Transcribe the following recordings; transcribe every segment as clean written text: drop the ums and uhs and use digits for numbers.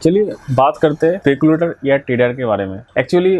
चलिए बात करते हैं स्पेकुलेटर या ट्रेडर के बारे में। एक्चुअली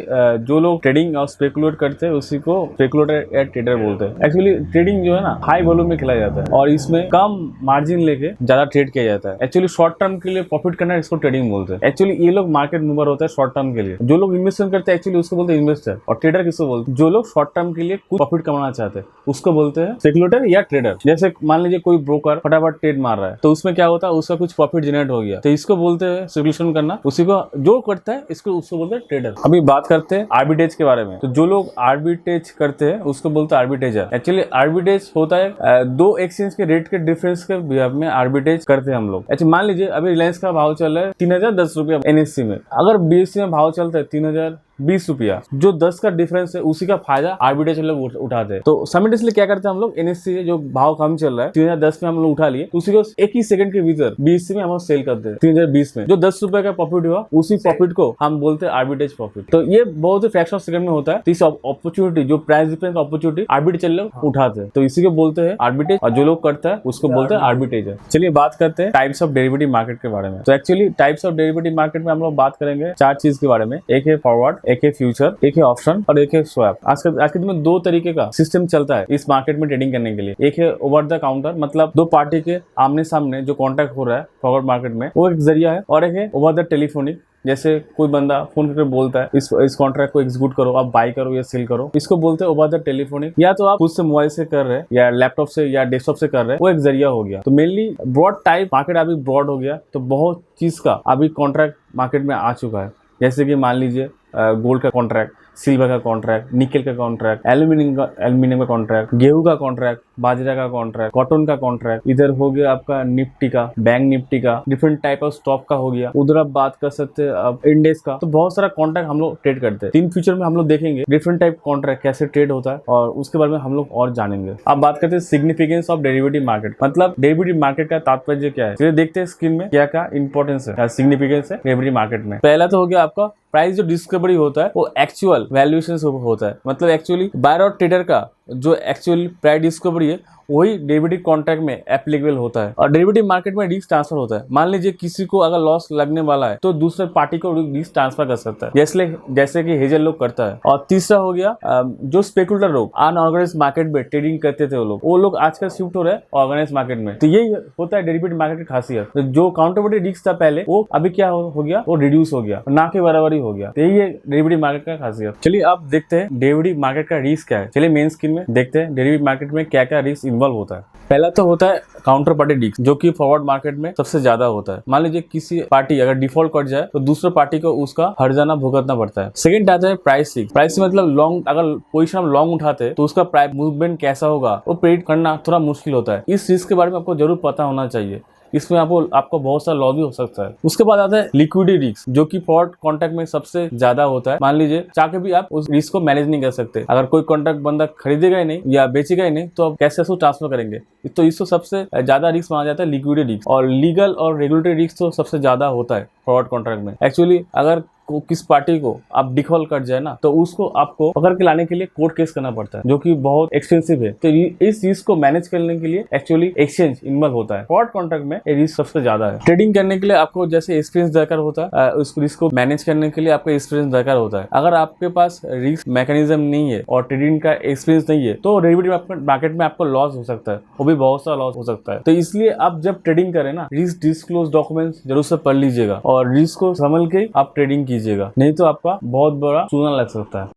जो लोग ट्रेडिंग और स्पेकुलेट करते हैं उसी को स्पेकुलेटर या ट्रेडर बोलते हैं। एक्चुअली ट्रेडिंग जो है ना हाई वॉल्यूम में खेला जाता है और इसमें कम मार्जिन लेके ज्यादा ट्रेड किया जाता है। एक्चुअली शॉर्ट टर्म के लिए प्रॉफिट करना इसको ट्रेडिंग बोलते हैं। एक्चुअली ये लोग मार्केट मूवर होता है शॉर्ट टर्म के लिए। जो लोग इन्वेस्टमेंट करते हैं एक्चुअली उसको बोलते हैं इन्वेस्टर। और ट्रेडर किसको बोलते हैं? जो लोग शॉर्ट टर्म के लिए कुछ प्रॉफिट कमाना चाहते हैं उसको बोलते हैं स्पेकुलेटर या ट्रेडर। जैसे मान लीजिए कोई ब्रोकर फटाफट ट्रेड मार रहा है तो उसमें क्या होता है, उसका कुछ प्रॉफिट जनरेट हो गया तो इसको बोलते हैं स्पेकुलेशन करना। उसी को जो करता है उसको बोलते हैं ट्रेडर। अभी बात करते हैं आर्बिट्रेज के बारे में। तो जो लोग आर्बिट्रेज करते हैं उसको बोलते हैं आर्बिट्रेजर। एक्चुअली आर्बिट्रेज होता है दो एक्सचेंज के रेट के डिफरेंस के बिहाफ में आर्बिट्रेज करते हैं हम लोग। अच्छा मान लीजिए अभी रिलायंस का भाव चल रहा है 3010 रुपया NSE में, अगर BSE में भाव चलता है 3020 रुपया, जो 10 का डिफरेंस है उसी का फायदा आर्बिट्रेज लोग उठाते हैं। तो साइमल्टेनियसली क्या करते हैं हम लोग, NSE जो भाव कम चल रहा है 3010 में हम लोग उठा लिए, उसी को एक ही सेकंड के भीतर BSE में हम लोग सेल करते हैं 3020 में। जो 10 रुपए का प्रॉफिट हुआ उसी प्रॉफिट को हम बोलते हैं आर्बिट्रेज प्रॉफिट। तो ये बहुत ही फ्रैक्शन ऑफ सेकंड में होता है। तो इस अपॉर्चुनिटी जो प्राइस डिफरेंस अपॉर्चुनिटी आर्बिट्रेज लोग उठाते हैं तो इसी को बोलते हैं आर्बिट्रेज, और जो लोग करता है उसको बोलते हैं आर्बिट्रेजर। चलिए बात करते हैं टाइप्स ऑफ डेरिवेटिव मार्केट के बारे में। तो actually types of derivative market में हम लोग बात करेंगे 4 चीज के बारे में। एक है फॉरवर्ड, एक है फ्यूचर, एक है ऑप्शन और एक है स्वैप। आज के दिन में 2 तरीके का सिस्टम चलता है इस मार्केट में ट्रेडिंग करने के लिए। एक है ओवर द काउंटर, मतलब 2 पार्टी के आमने सामने जो कॉन्ट्रैक्ट हो रहा है फॉरवर्ड मार्केट में, वो एक जरिया है। और एक है ओवर द टेलीफोनिक, जैसे कोई बंदा फोन करके बोलता है इस कॉन्ट्रैक्ट को एग्जीक्यूट करो, आप बाय करो या सेल करो, इसको बोलते हैं ओवर द टेलीफोनिक। या तो आप खुद से मोबाइल से कर रहे हैं या लैपटॉप से या डेस्कटॉप से कर रहे हैं, वो एक जरिया हो गया। तो मेनली ब्रॉड टाइप मार्केट अभी ब्रॉड हो गया, तो बहुत चीज का अभी कॉन्ट्रैक्ट मार्केट में आ चुका है। जैसे कि मान लीजिए गोल्ड का कॉन्ट्रैक्ट, सिल्वर का कॉन्ट्रैक्ट, निकेल का कॉन्ट्रैक्ट, एल्यूमिनियम का कॉन्ट्रैक्ट, गेहूं का कॉन्ट्रैक्ट, बाजरा का कॉन्ट्रैक्ट, कॉटन का कॉन्ट्रैक्ट, इधर हो गया आपका निफ्टी का, बैंक निफ्टी का, डिफरेंट टाइप ऑफ स्टॉक का हो गया। उधर आप बात कर सकते हैं इंडेक्स का। तो बहुत सारा कॉन्ट्रैक्ट हम लोग ट्रेड करते हैं। 3 फ्यूचर में हम लोग देखेंगे डिफरेंट टाइप कॉन्ट्रैक्ट कैसे ट्रेड होता है और उसके बारे में हम लोग और जानेंगे। अब बात करते हैं सिग्निफिकेंस ऑफ डेरिवेटिव मार्केट, मतलब डेरिवेटिव मार्केट का तात्पर्य क्या है। चलिए देखते हैं स्क्रीन में क्या क्या इंपॉर्टेंस है, सिग्निफिकेंस है डेरिवेटिव मार्केट में। पहला तो हो गया आपका प्राइस जो डिस्कवरी होता है वो एक्चुअल वैल्यूएशन होता है। मतलब एक्चुअली बायर और ट्रेडर का जो एक्चुअल प्राइस डिस्कवरी है वही डेरिवेटिव कॉन्ट्रैक्ट में एप्लीकेबल होता है। और डेरिवेटिव मार्केट में रिस्क ट्रांसफर होता है। मान लीजिए किसी को अगर लॉस लगने वाला है तो दूसरे पार्टी को रिस्क ट्रांसफर कर सकता है, जैसे कि हेजल लोग करता है। और तीसरा हो गया जो स्पेकुलेटर लोग अनऑर्गेनाइज्ड मार्केट में ट्रेडिंग करते थे वो लोग आजकल शिफ्ट हो रहे हैं ऑर्गेनाइज्ड मार्केट में। तो यही होता है डेरिवेटिव मार्केट की खासियत। तो जो काउंटरपार्टी रिस्क था पहले वो अभी क्या हो गया, वो रिड्यूस हो गया, ना के बराबरी हो गया। तो यही है डेरिवेटिव मार्केट का खासियत। चलिए आप देखते हैं डेरिवेटिव मार्केट का रिस्क क्या है। चलिए मेन स्क्रीन में देखते हैं डेरिवेटिव मार्केट में क्या क्या रिस्क इन्वॉल्व होता है। पहला तो होता है काउंटर पार्टी रिस्क, जो कि फॉरवर्ड मार्केट में सबसे ज्यादा होता है। मान लीजिए किसी पार्टी अगर डिफॉल्ट कर जाए तो दूसरे पार्टी को उसका हर्जाना भुगतना पड़ता है। सेकंड आता है प्राइस रिस्क। प्राइस मतलब लॉन्ग, अगर पोजीशन हम लॉन्ग उठाते हैं तो उसका प्राइस मूवमेंट कैसा होगा वो प्रेडिक्ट करना थोड़ा मुश्किल होता है। इस रिस्क के बारे में आपको जरूर पता होना चाहिए, इसमें आपको बहुत सारा लॉस भी हो सकता है। उसके बाद आता है लिक्विडिटी रिस्क, जो कि फॉरवर्ड कॉन्ट्रैक्ट में सबसे ज्यादा होता है। मान लीजिए चाह भी आप उस रिस्क को मैनेज नहीं कर सकते। अगर कोई कॉन्ट्रैक्ट बंदा खरीदेगा ही नहीं या बेचेगा ही नहीं तो आप कैसे उसको ट्रांसफर करेंगे। तो इसको सबसे ज्यादा रिस्क माना जाता है लिक्विडिटी रिस्क। और लीगल और रेगुलेटरी रिस्क तो सबसे ज्यादा होता है फॉरवर्ड कॉन्ट्रैक्ट में। एक्चुअली अगर किस पार्टी को आप डिफॉल्ट कर जाए ना तो उसको आपको पकड़ के लाने के लिए कोर्ट केस करना पड़ता है, जो कि बहुत एक्सपेंसिव है। तो इस रिस्क को मैनेज करने के लिए एक्चुअली एक्सचेंज इन्वॉल्व होता है। फॉरवर्ड कॉन्ट्रैक्ट में ये रिस्क सबसे ज्यादा है। ट्रेडिंग करने के लिए आपको जैसे एक्सपीरियंस दरकार होता है, उस रिस्क को मैनेज करने के लिए आपको एक्सपीरियंस दरकार होता है। अगर आपके पास रिस्क मैकेनिज्म नहीं है और ट्रेडिंग का एक्सपीरियंस नहीं है तो डेरिवेटिव मार्केट में आपको लॉस हो सकता है, वो भी बहुत सारा लॉस हो सकता है। तो इसलिए आप जब ट्रेडिंग करें ना रिस्क डिस्क्लोज डॉक्यूमेंट्स जरूर से पढ़ लीजिएगा और रिस्क को संभल के आप ट्रेडिंग कीजिएगा, नहीं तो आपका बहुत बड़ा चूना लग सकता है।